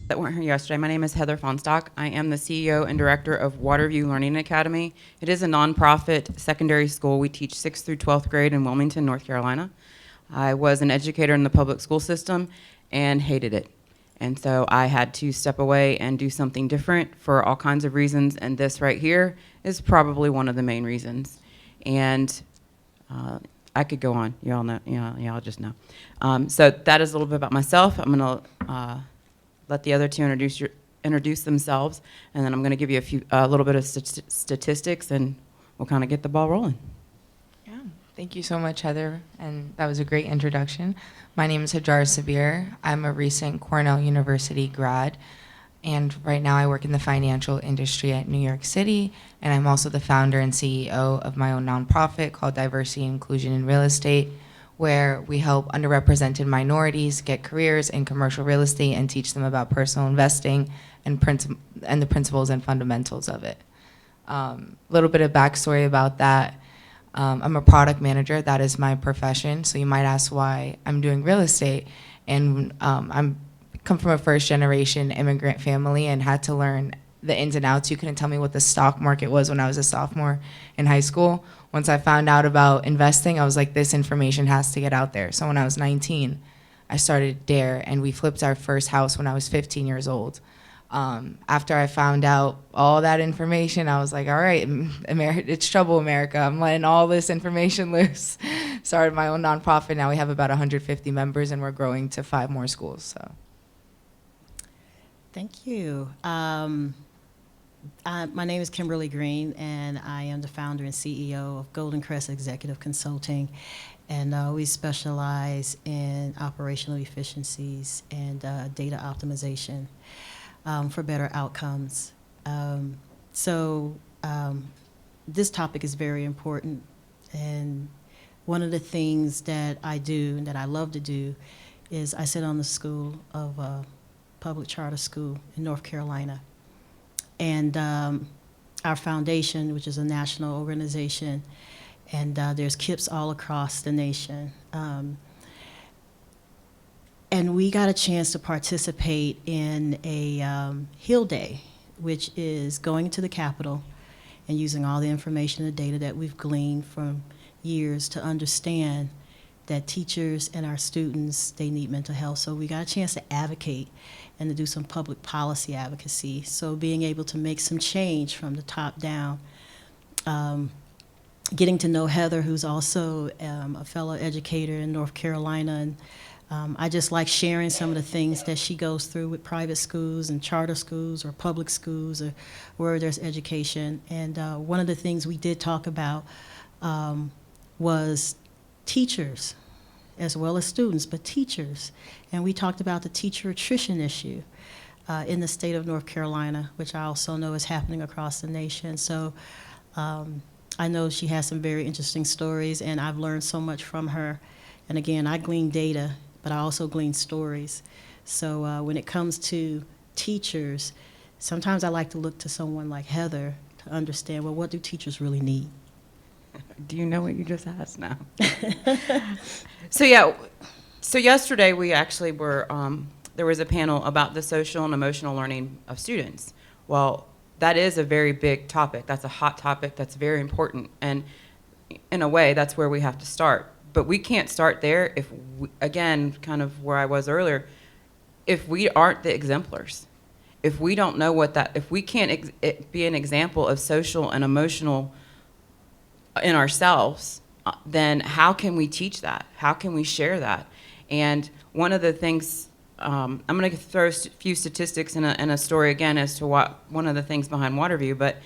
That weren't here yesterday. My name is Heather Fonstock. I am the CEO and director of Waterview Learning Academy. It is a nonprofit secondary school. We teach 6th through 12th grade in Wilmington, North Carolina. I was an educator in the public school system and hated it. And so I had to step away and do something different for all kinds of reasons, and this right here is probably one of the main reasons. And I could go on. You all know. Y'all just know. So that is a little bit about myself. I'm going to let the other two introduce themselves, and then I'm going to give you a little bit of statistics, and we'll kind of get the ball rolling. Yeah, thank you so much, Heather, and that was a great introduction. My name is Hajar Sabir. I'm a recent Cornell University grad, and right now I work in the financial industry at New York City, and I'm also the founder and CEO of my own nonprofit called Diversity and Inclusion in Real Estate, where we help underrepresented minorities get careers in commercial real estate and teach them about personal investing and the principles and fundamentals of it. A little bit of backstory about that. I'm a product manager. That is my profession. So you might ask why I'm doing real estate. And I'm come from a first-generation immigrant family and had to learn the ins and outs. You couldn't tell me what the stock market was when I was a sophomore in high school. Once I found out about investing, I was like, this information has to get out there. So when I was 19, I started DARE, and we flipped our first house when I was 15 years old. After I found out all that information, I was like, all right, it's trouble, America. I'm letting all this information loose. Started my own nonprofit. Now we have about 150 members, and we're growing to 5 more schools. So, thank you. My name is Kimberly Green, and I am the founder and CEO of Golden Crest Executive Consulting, and we specialize in operational efficiencies and data optimization for better outcomes. This topic is very important, and one of the things that I do and that I love to do is I sit on the school of public charter school in North Carolina. And our foundation, which is a national organization, and there's KIPS all across the nation. And we got a chance to participate in a HEAL Day, which is going to the Capitol and using all the information and data that we've gleaned from years to understand that teachers and our students, they need mental health. So we got a chance to advocate and to do some public policy advocacy. So being able to make some change from the top down. Getting to know Heather, who's also a fellow educator in North Carolina. And I just like sharing some of the things that she goes through with private schools and charter schools or public schools or where there's education. And one of the things we did talk about was teachers, as well as students, but teachers. And we talked about the teacher attrition issue in the state of North Carolina, which I also know is happening across the nation. So I know she has some very interesting stories, and I've learned so much from her. And again, I glean data, but I also glean stories. So when it comes to teachers, sometimes I like to look to someone like Heather to understand, well, what do teachers really need? Do you know what you just asked now? So yesterday we actually were, there was a panel about the social and emotional learning of students. Well, that is a very big topic. That's a hot topic that's very important. And in a way, that's where we have to start. But we can't start there if, again, kind of where I was earlier, if we aren't the exemplars. If we don't know if we can't be an example of social and emotional in ourselves, then how can we teach that? How can we share that? And one of the things, I'm going to throw a few statistics and a story again as to what one of the things behind Waterview, but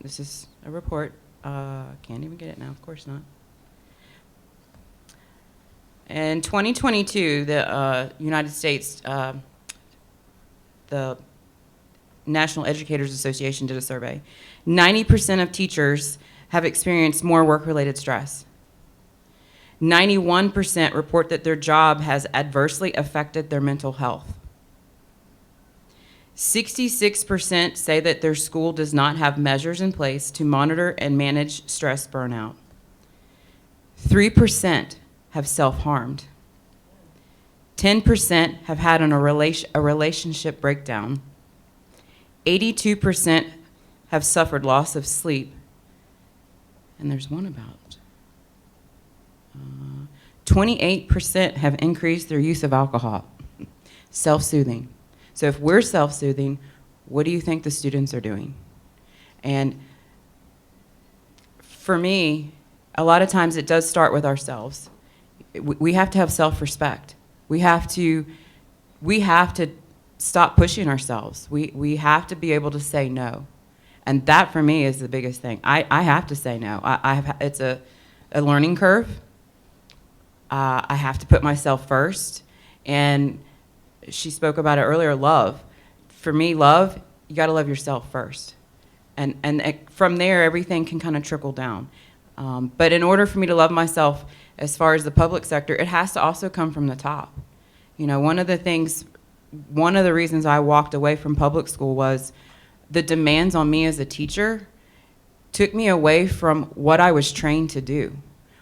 this is a report. Can't even get it now, of course not. In 2022, the United States, the National Educators Association did a survey. 90% of teachers have experienced more work-related stress. 91% report that their job has adversely affected their mental health. 66% say that their school does not have measures in place to monitor and manage stress burnout. 3% have self-harmed. 10% have had a relationship breakdown. 82% have suffered loss of sleep. And there's one about 28% have increased their use of alcohol. Self-soothing. So if we're self-soothing, what do you think the students are doing? And for me, a lot of times it does start with ourselves. We have to have self-respect. We have to stop pushing ourselves. We have to be able to say no. And that for me is the biggest thing. I have to say no. It's a learning curve. I have to put myself first. And she spoke about it earlier, love. For me, love, you got to love yourself first. And from there, everything can kind of trickle down. But in order for me to love myself, as far as the public sector, it has to also come from the top. You know, one of the reasons I walked away from public school was the demands on me as a teacher took me away from what I was trained to do,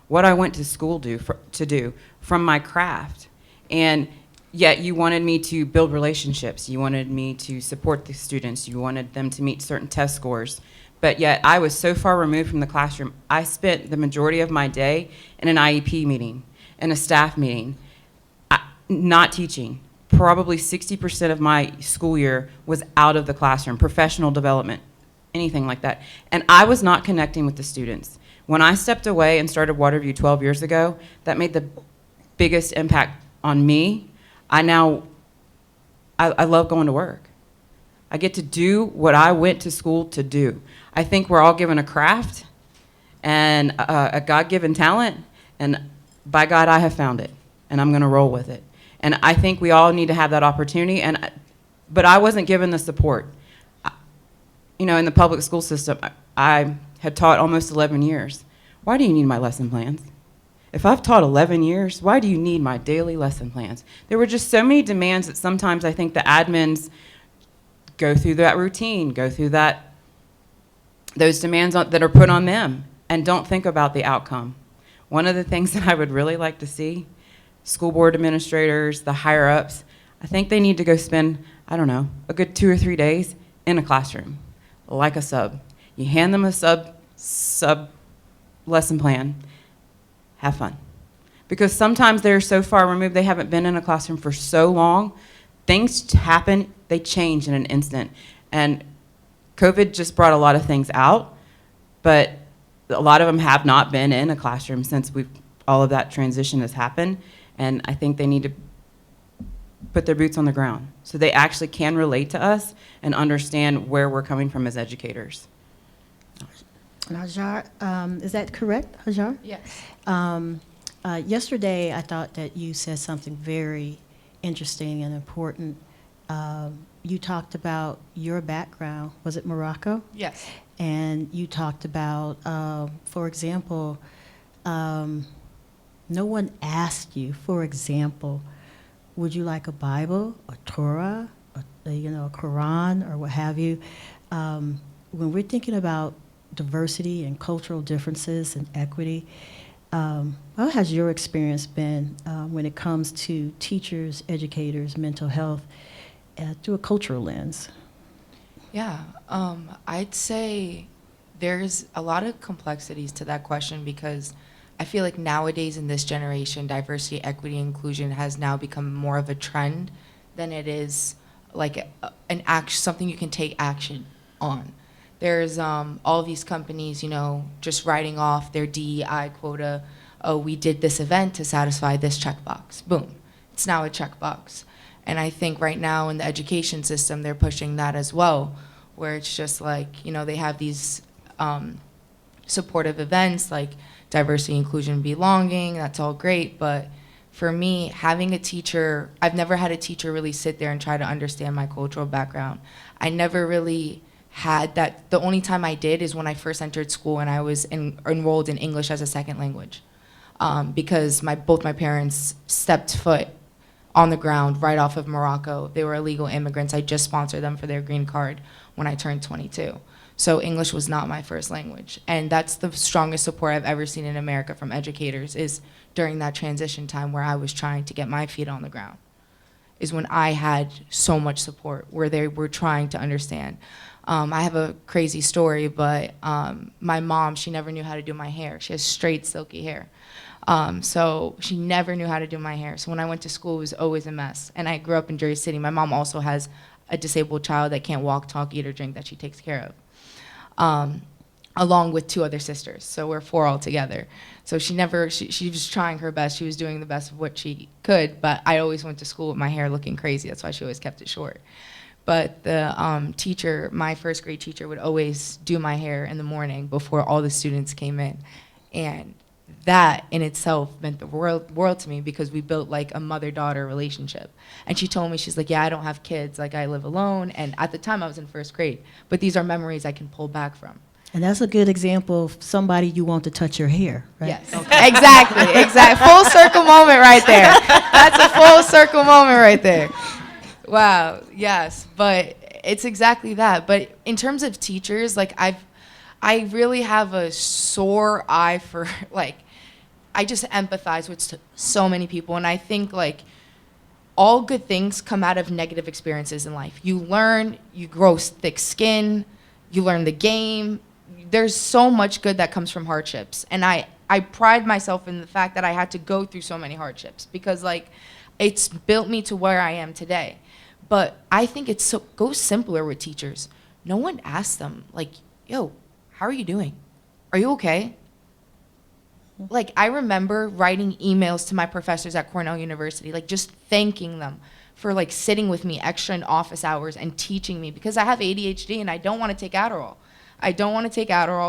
what I went to school to do, from my craft. And yet you wanted me to build relationships. You wanted me to support the students. You wanted them to meet certain test scores. But yet I was so far removed from the classroom. I spent the majority of my day in an IEP meeting, in a staff meeting, not teaching. Probably 60% of my school year was out of the classroom, professional development, anything like that. And I was not connecting with the students. When I stepped away and started Waterview 12 years ago, that made the biggest impact on me. I love going to work. I get to do what I went to school to do. I think we're all given a craft and a God-given talent, and by God, I have found it, and I'm gonna roll with it. And I think we all need to have that opportunity, but I wasn't given the support. You know, in the public school system, I had taught almost 11 years. Why do you need my lesson plans? If I've taught 11 years, why do you need my daily lesson plans? There were just so many demands that sometimes I think the admins go through that routine, go through those demands that are put on them, and don't think about the outcome. One of the things that I would really like to see, school board administrators, the higher ups, I think they need to go spend, I don't know, a good 2 or 3 days in a classroom, like a sub. You hand them a sub lesson plan, have fun. Because sometimes they're so far removed, they haven't been in a classroom for so long, things happen, they change in an instant. And COVID just brought a lot of things out, but a lot of them have not been in a classroom since all of that transition has happened. And I think they need to put their boots on the ground so they actually can relate to us and understand where we're coming from as educators. Hajar, is that correct, Hajar? Yes. Yesterday, I thought that you said something very interesting and important. You talked about your background. Was it Morocco? Yes. And you talked about, for example, no one asked you, for example, would you like a Bible, a Torah, a Quran, or what have you? When we're thinking about diversity and cultural differences and equity, what has your experience been when it comes to teachers, educators, mental health, through a cultural lens? Yeah, I'd say there's a lot of complexities to that question because I feel like nowadays in this generation, diversity, equity, inclusion has now become more of a trend than it is like something you can take action on. There's all these companies, just writing off their DEI quota. Oh, we did this event to satisfy this checkbox. Boom, it's now a checkbox. And I think right now in the education system, they're pushing that as well, where it's just like, they have these supportive events like diversity, inclusion, belonging, that's all great. But for me, having a teacher, I've never had a teacher really sit there and try to understand my cultural background. I never really had that. The only time I did is when I first entered school and I was enrolled in English as a second language because both my parents stepped foot on the ground right off of Morocco. They were illegal immigrants. I just sponsored them for their green card when I turned 22. So English was not my first language. And that's the strongest support I've ever seen in America from educators is during that transition time where I was trying to get my feet on the ground. is when I had so much support, where they were trying to understand. I have a crazy story, but my mom, she never knew how to do my hair. She has straight, silky hair. So she never knew how to do my hair. So when I went to school, it was always a mess. And I grew up in Jersey City. My mom also has a disabled child that can't walk, talk, eat, or drink that she takes care of, along with 2 other sisters. So we're 4 all together. So she was trying her best. She was doing the best of what she could, but I always went to school with my hair looking crazy. That's why she always kept it short. But the teacher, my first grade teacher, would always do my hair in the morning before all the students came in. And that in itself meant the world to me, because we built like a mother-daughter relationship. And she told me, she's like, yeah, I don't have kids, like I live alone. And at the time I was in first grade, but these are memories I can pull back from. And that's a good example of somebody you want to touch your hair, right? Yes, okay. Exactly. Full circle moment right there. That's a full circle moment right there. Wow, yes, but it's exactly that. But in terms of teachers, like I really have a sore eye for, like, I just empathize with so many people. And I think, like, all good things come out of negative experiences in life. You learn, you grow thick skin, you learn the game. There's so much good that comes from hardships. And I pride myself in the fact that I had to go through so many hardships, because, like, it's built me to where I am today. But I think goes simpler with teachers. No one asks them, like, yo, how are you doing? Are you okay? Like, I remember writing emails to my professors at Cornell University, like, just thanking them for, like, sitting with me extra in office hours and teaching me, because I have ADHD and I don't want to take Adderall.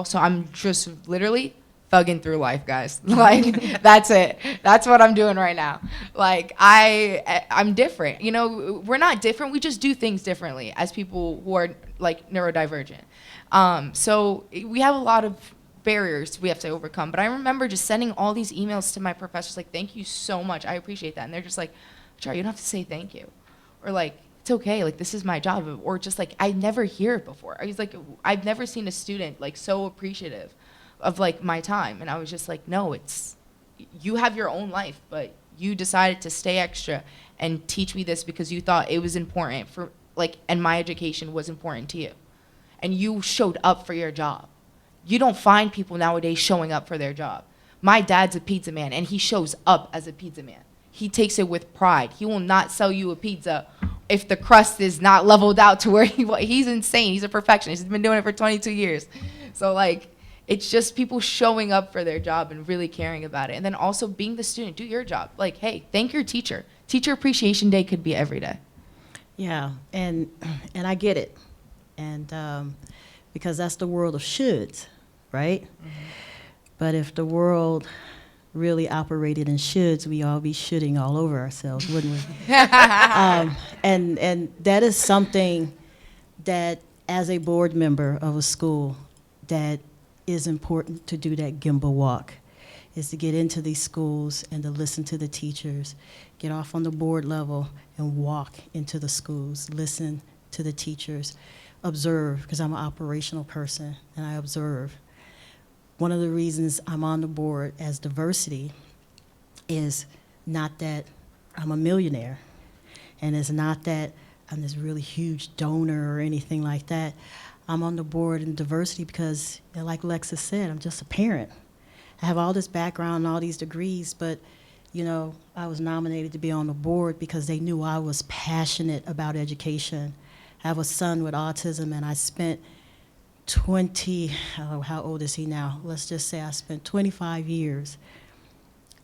So I'm just literally thugging through life, guys. Like, that's it. That's what I'm doing right now. Like, I'm different. You know, we're not different. We just do things differently as people who are, like, neurodivergent. So we have a lot of barriers we have to overcome. But I remember just sending all these emails to my professors, like, thank you so much. I appreciate that. And they're just like, Char, you don't have to say thank you. Or, like, it's okay. Like, this is my job. Or just, like, I never hear it before. I was like, I've never seen a student, like, so appreciative of, like, my time. And I was just like, no, you have your own life, but you decided to stay extra and teach me this because you thought it was important for, like, and my education was important to you. And you showed up for your job. You don't find people nowadays showing up for their job. My dad's a pizza man, and he shows up as a pizza man. He takes it with pride. He will not sell you a pizza if the crust is not leveled out to where he's insane. He's a perfectionist. He's been doing it for 22 years. So, like, it's just people showing up for their job and really caring about it. And then also being the student, do your job. Like, hey, thank your teacher. Teacher Appreciation Day could be every day. Yeah, and I get it. And because that's the world of shoulds, right? Mm-hmm. But if the world really operated in shoulds, we all be shoulding all over ourselves, wouldn't we? And that is something that, as a board member of a school, that is important to do that gimbal walk, is to get into these schools and to listen to the teachers, get off on the board level and walk into the schools, listen to the teachers, observe, because I'm an operational person and I observe. One of the reasons I'm on the board as diversity is not that I'm a millionaire, and it's not that I'm this really huge donor or anything like that. I'm on the board in diversity because, like Lexa said, I'm just a parent. I have all this background and all these degrees, but, you know, I was nominated to be on the board because they knew I was passionate about education. I have a son with autism, and I spent how old is he now? Let's just say I spent 25 years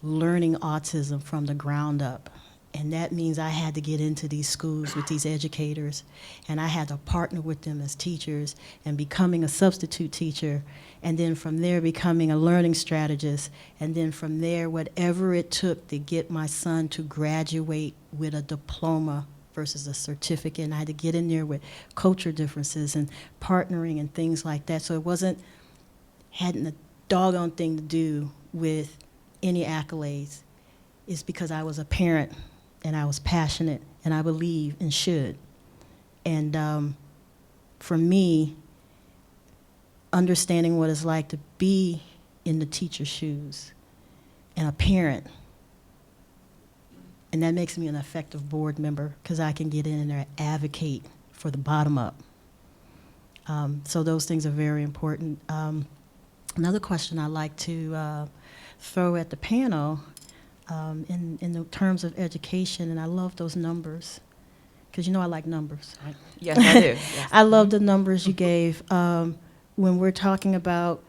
learning autism from the ground up. And that means I had to get into these schools with these educators, and I had to partner with them as teachers and becoming a substitute teacher, and then from there becoming a learning strategist, and then from there whatever it took to get my son to graduate with a diploma versus a certificate. And I had to get in there with culture differences and partnering and things like that. So it hadn't a doggone thing to do with any accolades. It's because I was a parent and I was passionate and I believe and should. And for me, understanding what it's like to be in the teacher's shoes and a parent, And that makes me an effective board member because I can get in there and advocate for the bottom up. So those things are very important. Another question I like to throw at the panel in the terms of education, and I love those numbers because you know I like numbers. Right? Yes, I do. Yes. I love the numbers you gave when we're talking about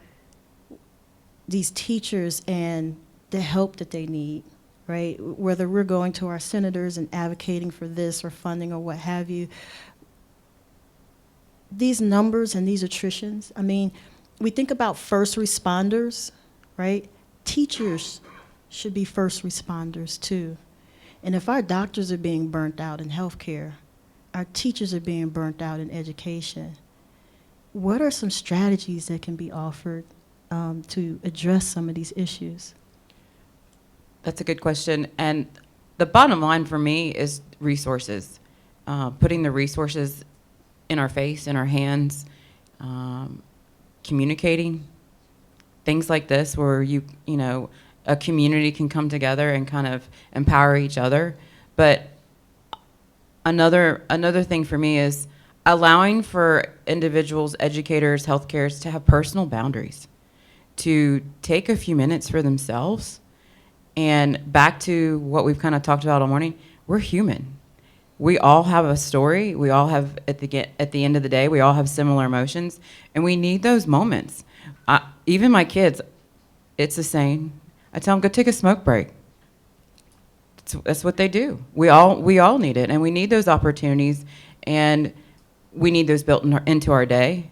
these teachers and the help that they need, right? Whether we're going to our senators and advocating for this or funding or what have you, these numbers and these attritions, I mean, we think about first responders, right? Teachers should be first responders too. And if our doctors are being burnt out in healthcare, our teachers are being burnt out in education, what are some strategies that can be offered to address some of these issues? That's a good question. And the bottom line for me is resources. Putting the resources in our face, in our hands, communicating, things like this where you know, a community can come together and kind of empower each other. But another thing for me is allowing for individuals, educators, healthcares to have personal boundaries, to take a few minutes for themselves. And back to what we've kind of talked about all morning, we're human. We all have a story. We all have, at the end of the day, we all have similar emotions, and we need those moments. Even my kids, it's the same. I tell them, go take a smoke break. That's what they do. We all need it, and we need those opportunities, and we need those built into our day.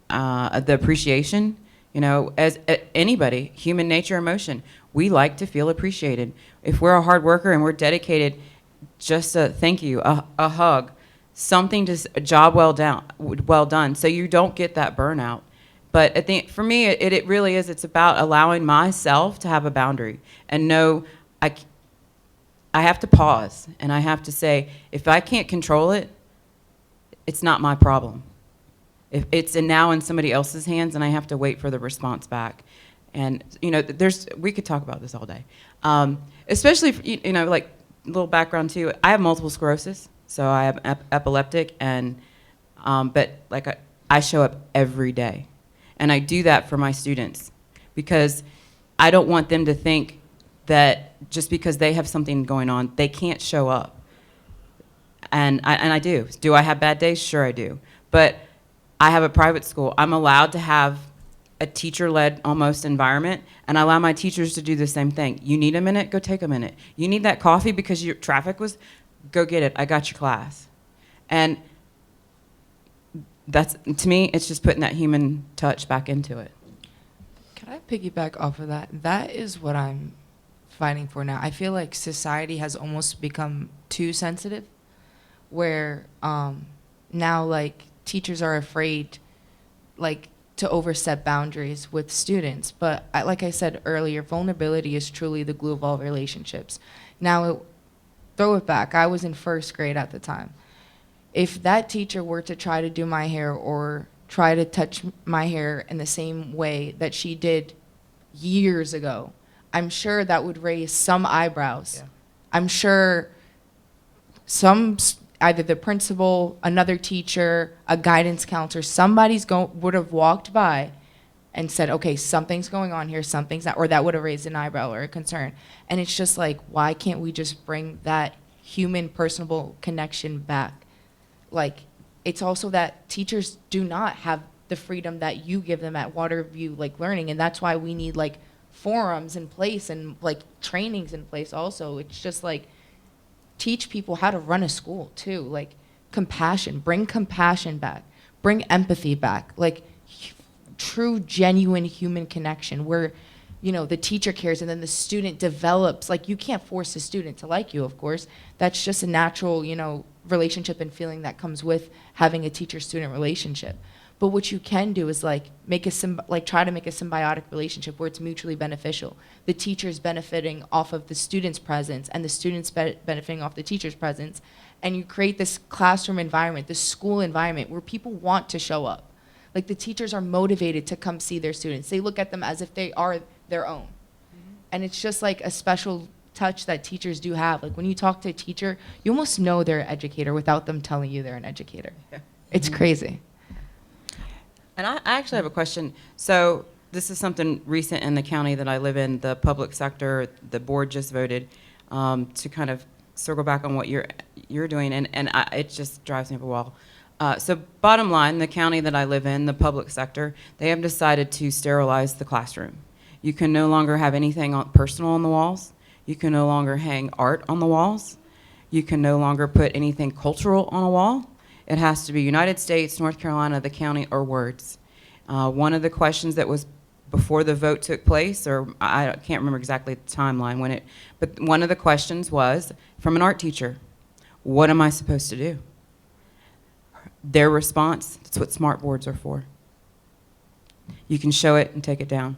The appreciation, you know, as anybody, human nature, emotion, we like to feel appreciated. If we're a hard worker and we're dedicated, just a thank you, a hug, something, just a job well done, so you don't get that burnout. But for me, it really is. It's about allowing myself to have a boundary and know I have to pause and I have to say, if I can't control it, it's not my problem. If it's now in somebody else's hands, and I have to wait for the response back. And you know, we could talk about this all day, especially if, you know, like a little background too. I have multiple sclerosis, so I am epileptic, and but like I show up every day. And I do that for my students because I don't want them to think that just because they have something going on, they can't show up. And I do. Do I have bad days? Sure I do. But I have a private school. I'm allowed to have a teacher-led almost environment, and I allow my teachers to do the same thing. You need a minute? Go take a minute. You need that coffee because your traffic was? Go get it. I got your class. And that's, to me, it's just putting that human touch back into it. Can I piggyback off of that? That is what I'm fighting for now. I feel like society has almost become too sensitive, where now like teachers are afraid like to overstep boundaries with students. But like I said earlier, vulnerability is truly the glue of all relationships. Now, throw it back. I was in first grade at the time. If that teacher were to try to do my hair or try to touch my hair in the same way that she did years ago, I'm sure that would raise some eyebrows. Yeah. I'm sure either the principal, another teacher, a guidance counselor, would have walked by and said, okay, something's going on here, something's not, or that would have raised an eyebrow or a concern. And it's just like, why can't we just bring that human, personable connection back? Like, it's also that teachers do not have the freedom that you give them at Waterview, like, learning, and that's why we need, like, forums in place and, like, trainings in place also. It's just, like, teach people how to run a school, too. Like, compassion. Bring compassion back. Bring empathy back. Like, true, genuine human connection where, you know, the teacher cares and then the student develops. Like, you can't force a student to like you, of course. That's just a natural, you know, relationship and feeling that comes with having a teacher-student relationship. But what you can do is like try to make a symbiotic relationship where it's mutually beneficial. The teacher's benefiting off of the student's presence and the student's benefiting off the teacher's presence. And you create this classroom environment, this school environment where people want to show up. Like, the teachers are motivated to come see their students. They look at them as if they are their own. Mm-hmm. And it's just like a special touch that teachers do have. Like when you talk to a teacher, you almost know they're an educator without them telling you they're an educator. Yeah. It's crazy. And I actually have a question. So this is something recent in the county that I live in, the public sector, the board just voted to kind of circle back on what you're doing, and it just drives me up a wall. So bottom line, the county that I live in, the public sector, they have decided to sterilize the classroom. You can no longer have anything personal on the walls. You can no longer hang art on the walls. You can no longer put anything cultural on a wall. It has to be United States, North Carolina, the county, or words. One of the questions that was before the vote took place, or I can't remember exactly the timeline but one of the questions was from an art teacher, what am I supposed to do? Their response, that's what smart boards are for. You can show it and take it down.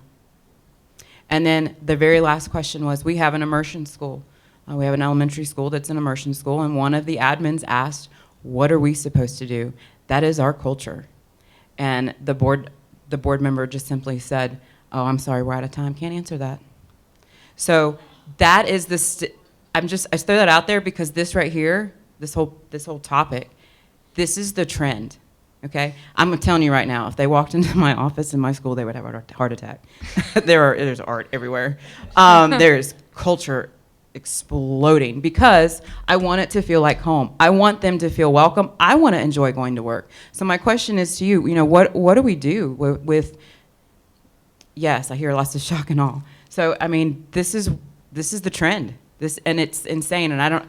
And then the very last question was, we have an immersion school. We have an elementary school that's an immersion school, and one of the admins asked, what are we supposed to do? That is our culture. And the board member just simply said, oh, I'm sorry, we're out of time, can't answer that. So that is I throw that out there because this right here, this whole topic, this is the trend. Okay, I'm telling you right now, if they walked into my office in my school, they would have a heart attack. There's art everywhere. There's culture exploding because I want it to feel like home. I want them to feel welcome. I want to enjoy going to work. So my question is to you, what do we do with yes, I hear lots of shock and awe. So I mean, this is the trend. And it's insane, and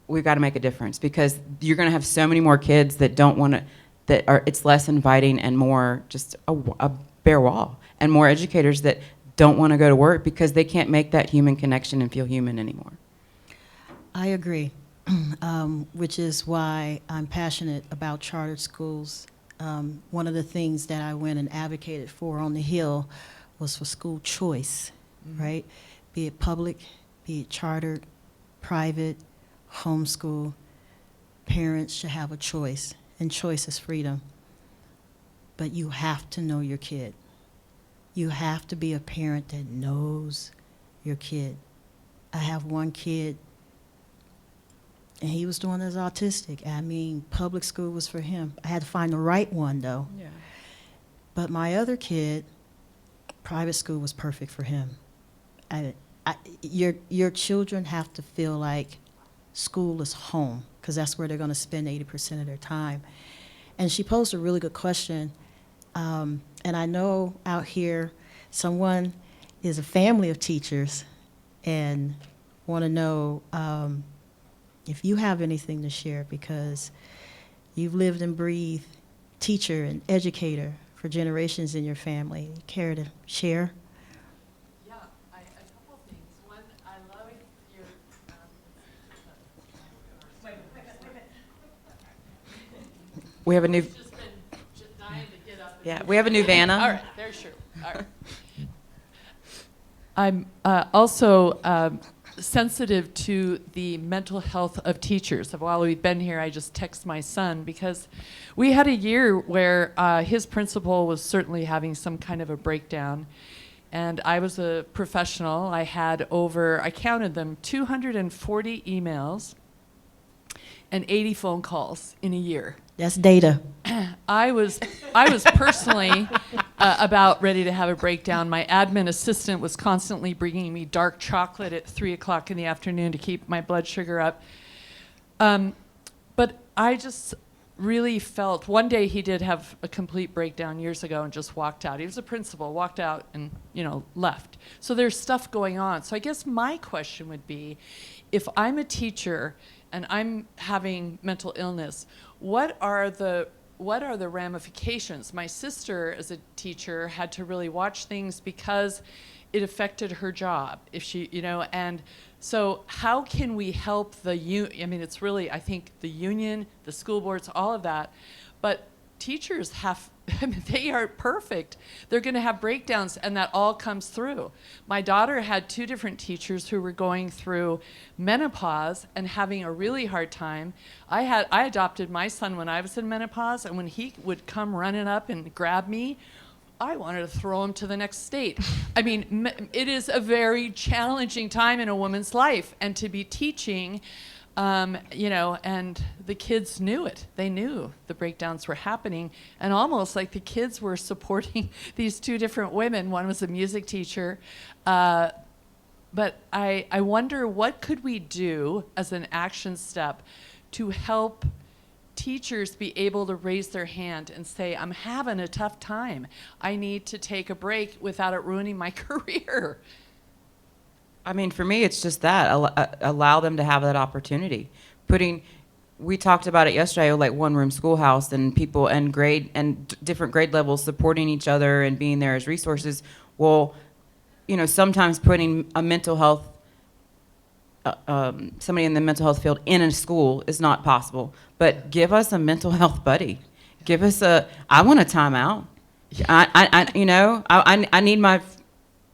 we've got to make a difference because you're going to have so many more kids that don't want to, it's less inviting and more just a bare wall, and more educators that don't want to go to work because they can't make that human connection and feel human anymore. I agree, which is why I'm passionate about chartered schools. One of the things that I went and advocated for on the Hill was for school choice, right? Be it public, be it chartered, private, homeschool, parents should have a choice, and choice is freedom. But you have to know your kid. You have to be a parent that knows your kid. I have one kid, and he was doing as autistic. I mean, public school was for him. I had to find the right one, though. Yeah. But my other kid, private school was perfect for him. Your children have to feel like school is home, because that's where they're going to spend 80% of their time. And she posed a really good question. And I know out here someone is a family of teachers and want to know if you have anything to share, because you've lived and breathed teacher and educator for generations in your family. Care to share? Yeah, a couple things. One, I love your. We have a new, Just been dying to get up. yeah, we have a new Vanna. All right, there's true. All right. I'm also sensitive to the mental health of teachers. While we've been here, I just text my son because we had a year where his principal was certainly having some kind of a breakdown. And I was a professional. I had I counted them, 240 emails and 80 phone calls in a year. That's data. I was personally about ready to have a breakdown. My admin assistant was constantly bringing me dark chocolate at 3 o'clock in the afternoon to keep my blood sugar up. But I just really felt, one day he did have a complete breakdown years ago and just walked out. He was a principal, walked out and, left. So there's stuff going on. So I guess my question would be, if I'm a teacher and I'm having mental illness, what are the ramifications? My sister, as a teacher, had to really watch things because it affected her job. If she, and so how can we help it's really, I think, the union, the school boards, all of that, but teachers they aren't perfect. They're going to have breakdowns, and that all comes through. My daughter had 2 different teachers who were going through menopause and having a really hard time. I adopted my son when I was in menopause, and when he would come running up and grab me, I wanted to throw him to the next state. I mean, it is a very challenging time in a woman's life, and to be teaching, you know, and the kids knew it. They knew the breakdowns were happening, and almost like the kids were supporting these two different women. One was a music teacher, but I wonder, what could we do as an action step to help teachers be able to raise their hand and say, I'm having a tough time. I need to take a break without it ruining my career. I mean, for me, it's just that. Allow them to have that opportunity. We talked about it yesterday, like one-room schoolhouse and people and different grade levels supporting each other and being there as resources. Well, you know, sometimes putting a mental health, somebody in the mental health field in a school is not possible. But give us a mental health buddy. Give us I want a timeout. I need my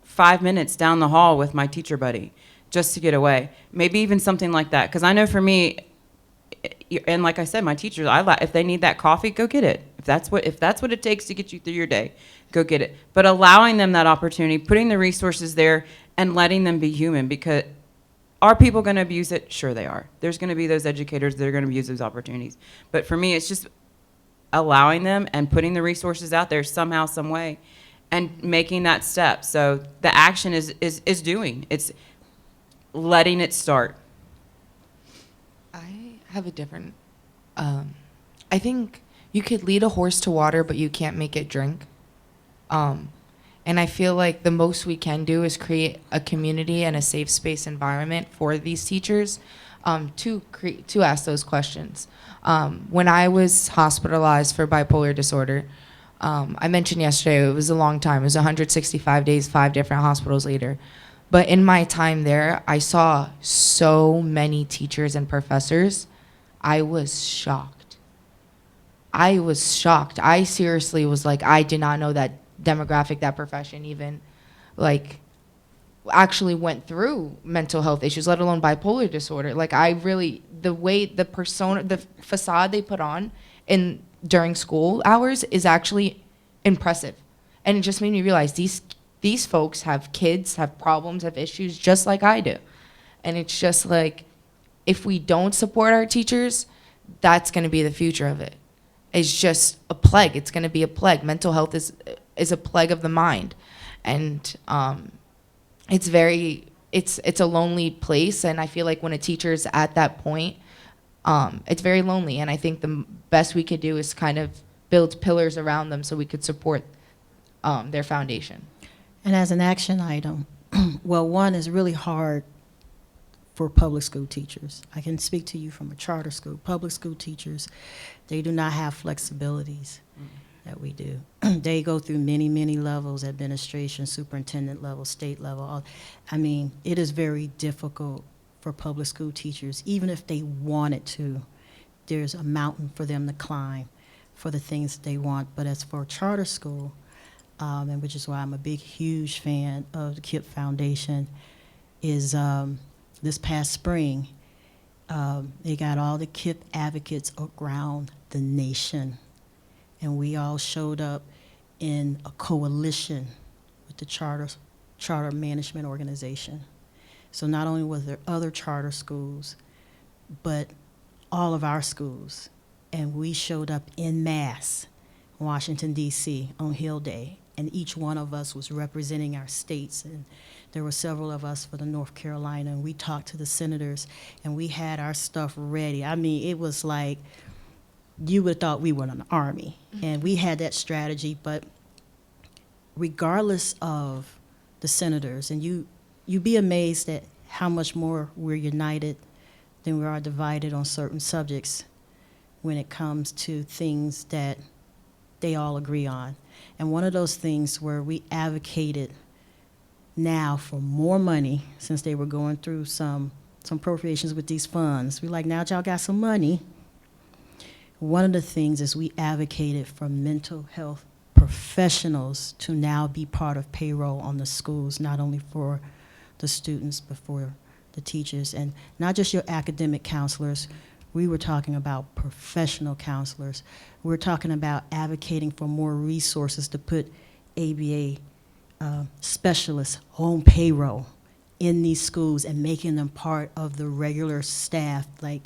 5 minutes down the hall with my teacher buddy just to get away. Maybe even something like that. Because I know for me, and like I said, my teachers, if they need that coffee, go get it. If that's what it takes to get you through your day, go get it. But allowing them that opportunity, putting the resources there, and letting them be human. Because are people going to abuse it? Sure they are. There's going to be those educators that are going to abuse those opportunities. But for me, it's just allowing them and putting the resources out there somehow, some way, and making that step. So the action is doing. It's letting it start. I have a different, I think you could lead a horse to water, but you can't make it drink. And I feel like the most we can do is create a community and a safe space environment for these teachers to ask those questions. When I was hospitalized for bipolar disorder, I mentioned yesterday, it was a long time. It was 165 days, 5 different hospitals later. But in my time there, I saw so many teachers and professors. I was shocked. I seriously was like, I did not know that demographic, that profession even, like, actually went through mental health issues, let alone bipolar disorder. Like, the way, the persona, the facade they put on during school hours is actually impressive. And it just made me realize these folks have kids, have problems, have issues just like I do. And it's just like, if we don't support our teachers, that's going to be the future of it. It's just a plague. It's going to be a plague. Mental health is a plague of the mind. And it's a lonely place. And I feel like when a teacher's at that point, it's very lonely. And I think the best we could do is kind of build pillars around them so we could support their foundation. And as an action item, well, one is really hard for public school teachers. I can speak to you from a charter school. Public school teachers, they do not have flexibilities that we do. They go through many, many levels, administration, superintendent level, state level. I mean, it is very difficult for public school teachers. Even if they wanted to, there's a mountain for them to climb for the things they want. But as for charter school, and which is why I'm a big, huge fan of the KIPP Foundation, is this past spring, they got all the KIPP advocates around the nation. And we all showed up in a coalition with the charter management organization. So not only was there other charter schools, but all of our schools. And we showed up en masse in Washington, D.C. on HEaL Day. And each one of us was representing our states. And there were several of us for the North Carolina. And we talked to the senators, and we had our stuff ready. I mean, it was like you would have thought we were in an army. And we had that strategy. But regardless of the senators, and you'd be amazed at how much more we're united than we are divided on certain subjects when it comes to things that they all agree on. And one of those things where we advocated now for more money, since they were going through some appropriations with these funds. We're like, now that y'all got some money. One of the things is we advocated for mental health professionals to now be part of payroll on the schools, not only for the students, but for the teachers. And not just your academic counselors. We were talking about professional counselors. We're talking about advocating for more resources to put ABA specialists on payroll in these schools and making them part of the regular staff, like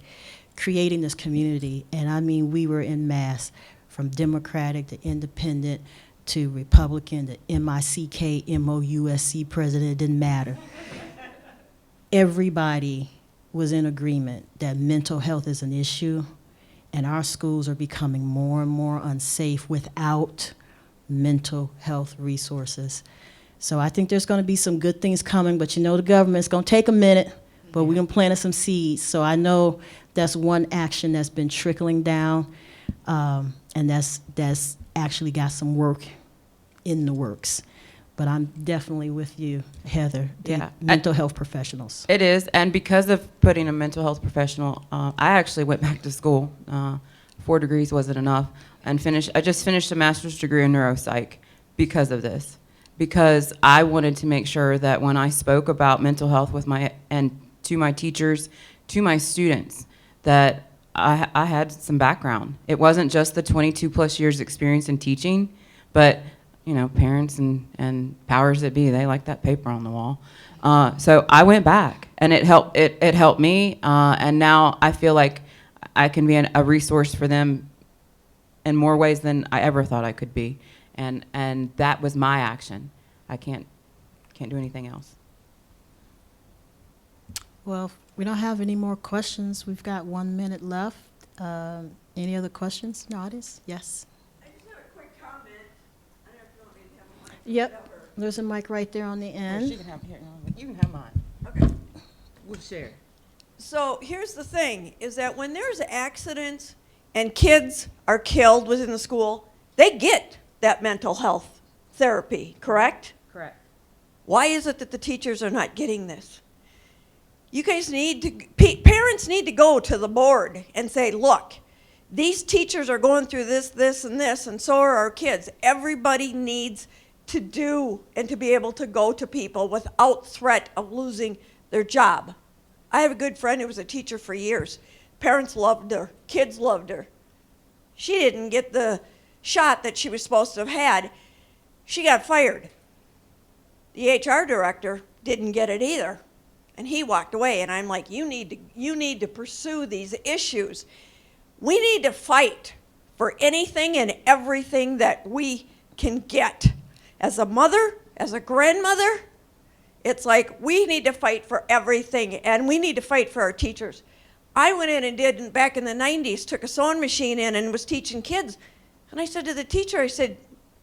creating this community. And I mean, we were in mass, from Democratic to Independent to Republican to MICK, MOUSC president, it didn't matter. Everybody was in agreement that mental health is an issue, and our schools are becoming more and more unsafe without mental health resources. So I think there's going to be some good things coming, but you know the government's going to take a minute, but we're going to plant some seeds. So I know that's one action that's been trickling down, and that's actually got some work in the works. But I'm definitely with you, Heather, the Yeah. mental health professionals. It is, and because of putting a mental health professional, I actually went back to school. 4 degrees wasn't enough, and I just finished a master's degree in neuropsych because of this. Because I wanted to make sure that when I spoke about mental health to my teachers, to my students, that I had some background. It wasn't just the 22 plus years experience in teaching, but you know, parents and powers that be, they like that paper on the wall. So I went back, and it helped. It helped me, and now I feel like I can be a resource for them in more ways than I ever thought I could be, and that was my action. I can't do anything else. Well, we don't have any more questions. We've got 1 minute left. Any other questions in the audience? Yes. I just have a quick comment. I don't know if you want me to have a mic. Yep. There's a mic right there on the end. You can have mine. Okay. We'll share. So here's the thing, is that when there's accidents and kids are killed within the school, they get that mental health therapy, correct? Correct. Why is it that the teachers are not getting this? You guys parents need to go to the board and say, look, these teachers are going through this, this, and this, and so are our kids. Everybody needs to do and to be able to go to people without threat of losing their job. I have a good friend who was a teacher for years. Parents loved her. Kids loved her. She didn't get the shot that she was supposed to have had. She got fired. The HR director didn't get it either. And he walked away, and I'm like, you need to pursue these issues. We need to fight for anything and everything that we can get. As a mother, as a grandmother, it's like we need to fight for everything, and we need to fight for our teachers. I went in and did, back in the 90s, took a sewing machine in and was teaching kids. And I said to the teacher, I said,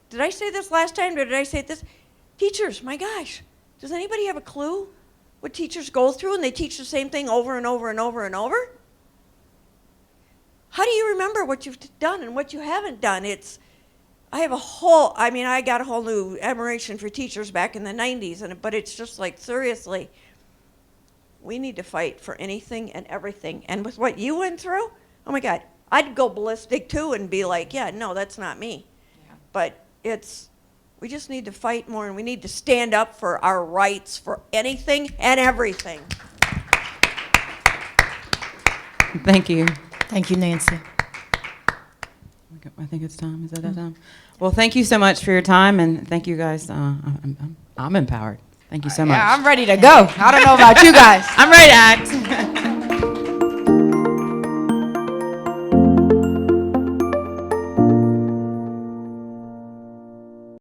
did I say this last time, or did I say this? Teachers, my gosh, does anybody have a clue what teachers go through, and they teach the same thing over and over and over and over? How do you remember what you've done and what you haven't done? I got a whole new admiration for teachers back in the 90s, but it's just like, seriously, we need to fight for anything and everything. And with what you went through, oh my God, I'd go ballistic too and be like, yeah, no, that's not me. Yeah. But we just need to fight more, and we need to stand up for our rights for anything and everything. Thank you. Thank you, Nancy. I think it's time. Is that time? Well, thank you so much for your time, and thank you guys. I'm empowered. Thank you so much. Yeah, I'm ready to go. I don't know about you guys. I'm ready to act.